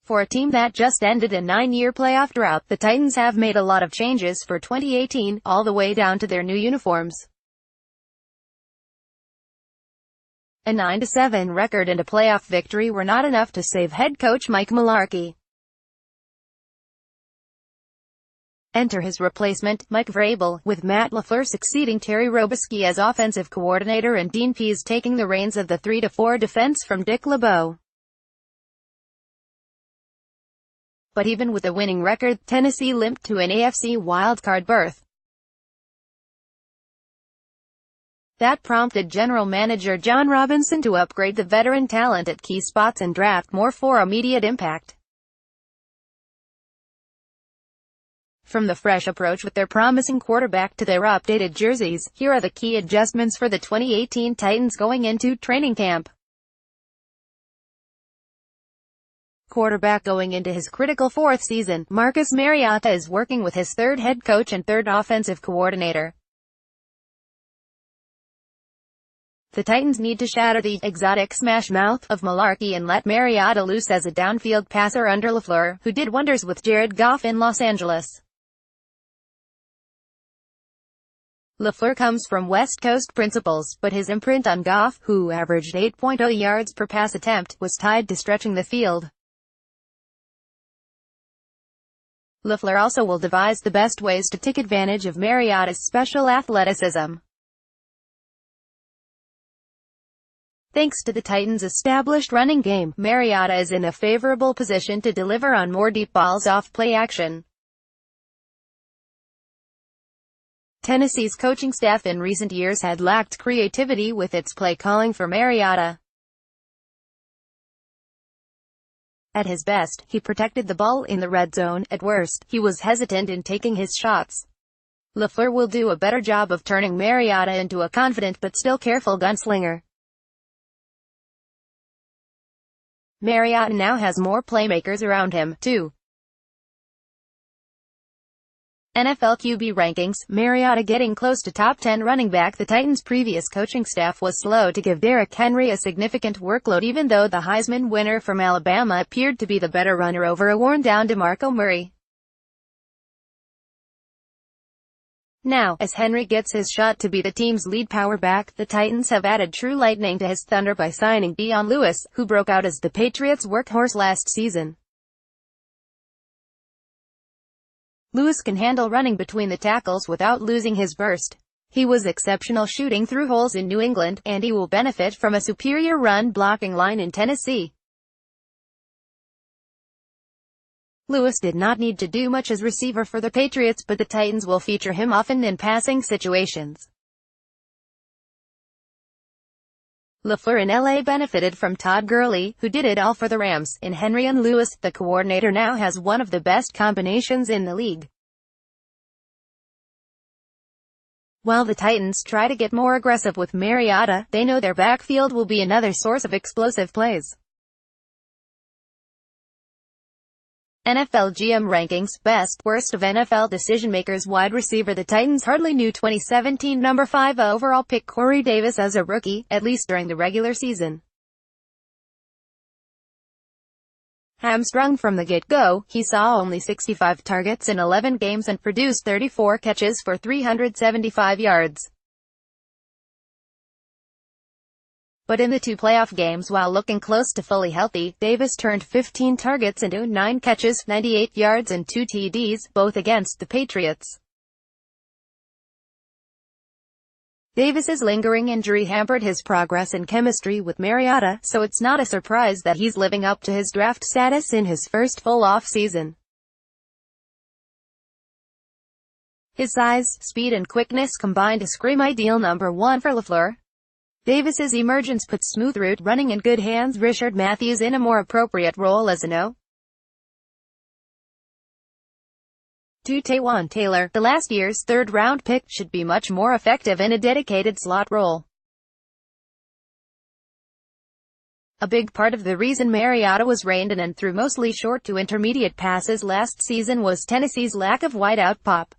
For a team that just ended a 9-year playoff drought, the Titans have made a lot of changes for 2018, all the way down to their new uniforms. A 9-7 record and a playoff victory were not enough to save head coach Mike Mularkey. Enter his replacement, Mike Vrabel, with Matt LaFleur succeeding Terry Robiskie as offensive coordinator and Dean Pease taking the reins of the 3-4 defense from Dick LeBeau. But even with a winning record, Tennessee limped to an AFC wildcard berth. That prompted general manager John Robinson to upgrade the veteran talent at key spots and draft more for immediate impact. From the fresh approach with their promising quarterback to their updated jerseys, here are the key adjustments for the 2018 Titans going into training camp. Quarterback going into his critical fourth season, Marcus Mariota is working with his third head coach and third offensive coordinator. The Titans need to shatter the exotic smash mouth of Mularkey and let Mariota loose as a downfield passer under LaFleur, who did wonders with Jared Goff in Los Angeles. LaFleur comes from West Coast principles, but his imprint on Goff, who averaged 8.0 yards per pass attempt, was tied to stretching the field. LaFleur also will devise the best ways to take advantage of Mariota's special athleticism. Thanks to the Titans' established running game, Mariota is in a favorable position to deliver on more deep balls off play action. Tennessee's coaching staff in recent years had lacked creativity with its play calling for Mariota. At his best, he protected the ball in the red zone. At worst, he was hesitant in taking his shots. LaFleur will do a better job of turning Mariota into a confident but still careful gunslinger. Mariota now has more playmakers around him, too. NFL QB rankings, Mariota getting close to top 10 running back. The Titans' previous coaching staff was slow to give Derrick Henry a significant workload, even though the Heisman winner from Alabama appeared to be the better runner over a worn-down DeMarco Murray. Now, as Henry gets his shot to be the team's lead power back, the Titans have added true lightning to his thunder by signing Dion Lewis, who broke out as the Patriots' workhorse last season. Lewis can handle running between the tackles without losing his burst. He was exceptional shooting through holes in New England, and he will benefit from a superior run-blocking line in Tennessee. Lewis did not need to do much as receiver for the Patriots, but the Titans will feature him often in passing situations. LaFleur in LA benefited from Todd Gurley, who did it all for the Rams. In Henry and Lewis, the coordinator now has one of the best combinations in the league. While the Titans try to get more aggressive with Mariota, they know their backfield will be another source of explosive plays. NFL GM rankings, best, worst of NFL decision-makers. Wide receiver. The Titans hardly knew 2017 number 5 overall pick Corey Davis as a rookie, at least during the regular season. Hamstrung from the get-go, he saw only 65 targets in 11 games and produced 34 catches for 375 yards. But in the 2 playoff games, while looking close to fully healthy, Davis turned 15 targets into 9 catches, 98 yards and 2 TDs, both against the Patriots. Davis's lingering injury hampered his progress and chemistry with Mariota, so it's not a surprise that he's living up to his draft status in his first full off-season. His size, speed and quickness combine to scream ideal number 1 for LaFleur. Davis's emergence puts smooth route running in good hands. Richard Matthews in a more appropriate role as an O. To Taywan Taylor, the last year's third-round pick, should be much more effective in a dedicated slot role. A big part of the reason Mariota was reined in and threw mostly short to intermediate passes last season was Tennessee's lack of wideout pop.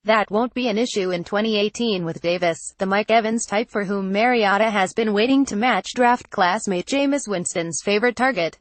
That won't be an issue in 2018 with Davis, the Mike Evans type for whom Mariota has been waiting to match draft classmate Jameis Winston's favorite target.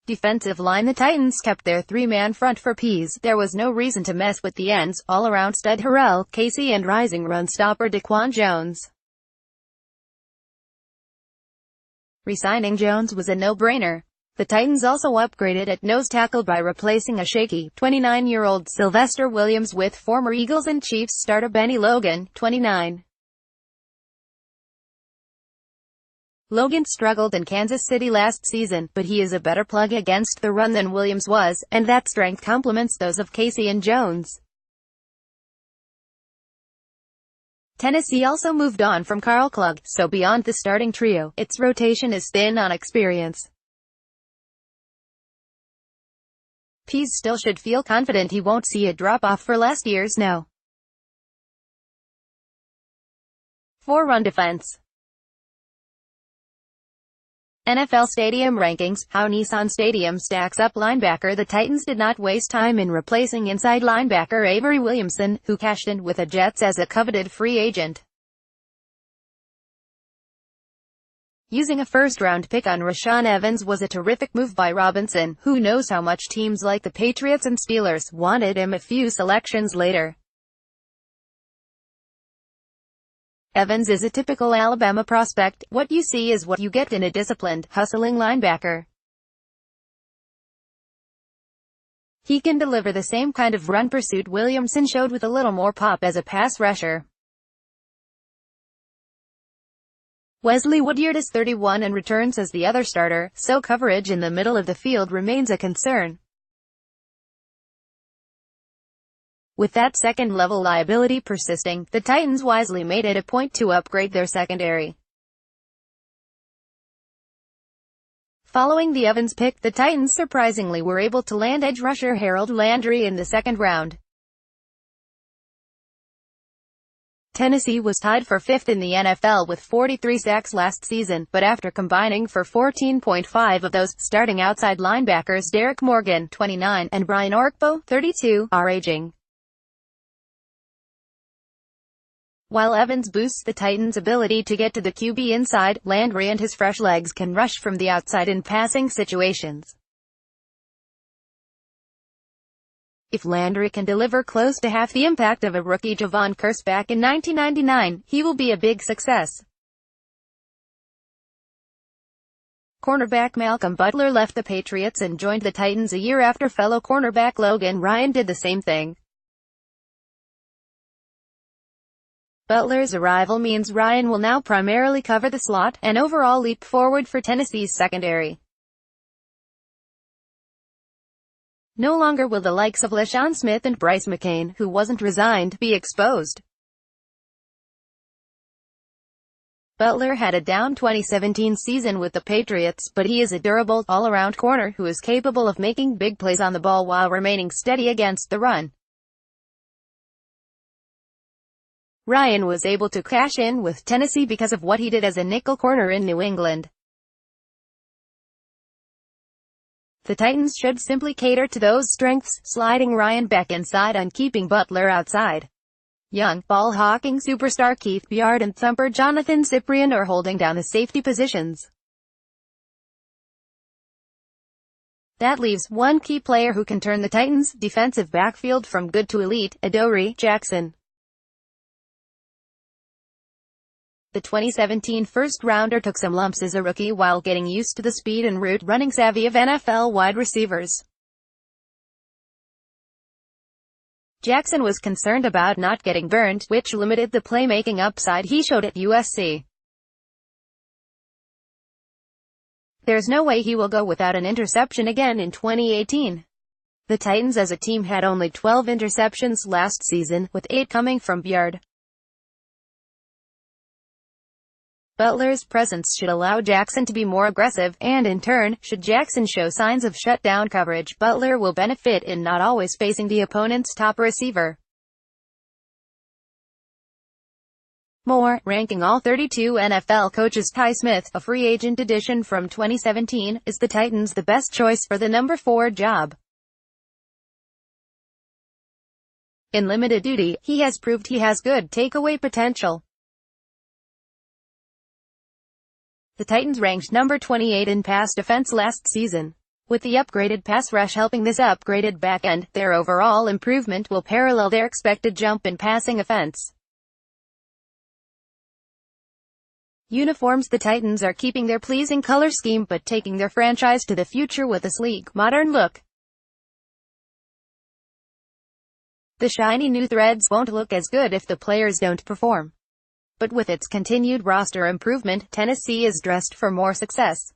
Defensive line. The Titans kept their three-man front for Pease. There was no reason to mess with the ends, all-around stud Harrell Casey and rising run-stopper Daquan Jones. Re-signing Jones was a no-brainer. The Titans also upgraded at nose tackle by replacing a shaky, 29-year-old Sylvester Williams with former Eagles and Chiefs starter Benny Logan, 29. Logan struggled in Kansas City last season, but he is a better plug against the run than Williams was, and that strength complements those of Casey and Jones. Tennessee also moved on from Carl Klug, so beyond the starting trio, its rotation is thin on experience. Pease still should feel confident he won't see a drop-off for last year's no. 4 run defense. NFL Stadium Rankings. How Nissan Stadium stacks up linebacker. The Titans did not waste time in replacing inside linebacker Avery Williamson, who cashed in with the Jets as a coveted free agent. Using a first-round pick on Rashaan Evans was a terrific move by Robinson, who knows how much teams like the Patriots and Steelers wanted him a few selections later. Evans is a typical Alabama prospect. What you see is what you get in a disciplined, hustling linebacker. He can deliver the same kind of run pursuit Williamson showed with a little more pop as a pass rusher. Wesley Woodyard is 31 and returns as the other starter, so coverage in the middle of the field remains a concern. With that second-level liability persisting, the Titans wisely made it a point to upgrade their secondary. Following the Evans pick, the Titans surprisingly were able to land edge rusher Harold Landry in the second round. Tennessee was tied for 5th in the NFL with 43 sacks last season, but after combining for 14.5 of those, starting outside linebackers Derek Morgan, 29, and Brian Orakpo, 32, are aging. While Evans boosts the Titans' ability to get to the QB inside, Landry and his fresh legs can rush from the outside in passing situations. If Landry can deliver close to half the impact of a rookie Javon Curse back in 1999, he will be a big success. Cornerback Malcolm Butler left the Patriots and joined the Titans a year after fellow cornerback Logan Ryan did the same thing. Butler's arrival means Ryan will now primarily cover the slot, an overall leap forward for Tennessee's secondary. No longer will the likes of LeSean Smith and Bryce McCain, who wasn't resigned, be exposed. Butler had a down 2017 season with the Patriots, but he is a durable, all-around corner who is capable of making big plays on the ball while remaining steady against the run. Ryan was able to cash in with Tennessee because of what he did as a nickel corner in New England. The Titans should simply cater to those strengths, sliding Ryan back inside and keeping Butler outside. Young, ball-hawking superstar Keith Byard and thumper Jonathan Cyprien are holding down the safety positions. That leaves one key player who can turn the Titans' defensive backfield from good to elite, Adoree Jackson. The 2017 first-rounder took some lumps as a rookie while getting used to the speed and route running savvy of NFL wide receivers. Jackson was concerned about not getting burned, which limited the playmaking upside he showed at USC. There's no way he will go without an interception again in 2018. The Titans as a team had only 12 interceptions last season, with 8 coming from Byard. Butler's presence should allow Jackson to be more aggressive, and in turn, should Jackson show signs of shutdown coverage, Butler will benefit in not always facing the opponent's top receiver. More, ranking all 32 NFL coaches. Ty Smith, a free agent addition from 2017, is the Titans the best choice for the number 4 job. In limited duty, he has proved he has good takeaway potential. The Titans ranked number 28 in pass defense last season. With the upgraded pass rush helping this upgraded back end, their overall improvement will parallel their expected jump in passing offense. Uniforms. The Titans are keeping their pleasing color scheme but taking their franchise to the future with a sleek, modern look. The shiny new threads won't look as good if the players don't perform. But with its continued roster improvement, Tennessee is dressed for more success.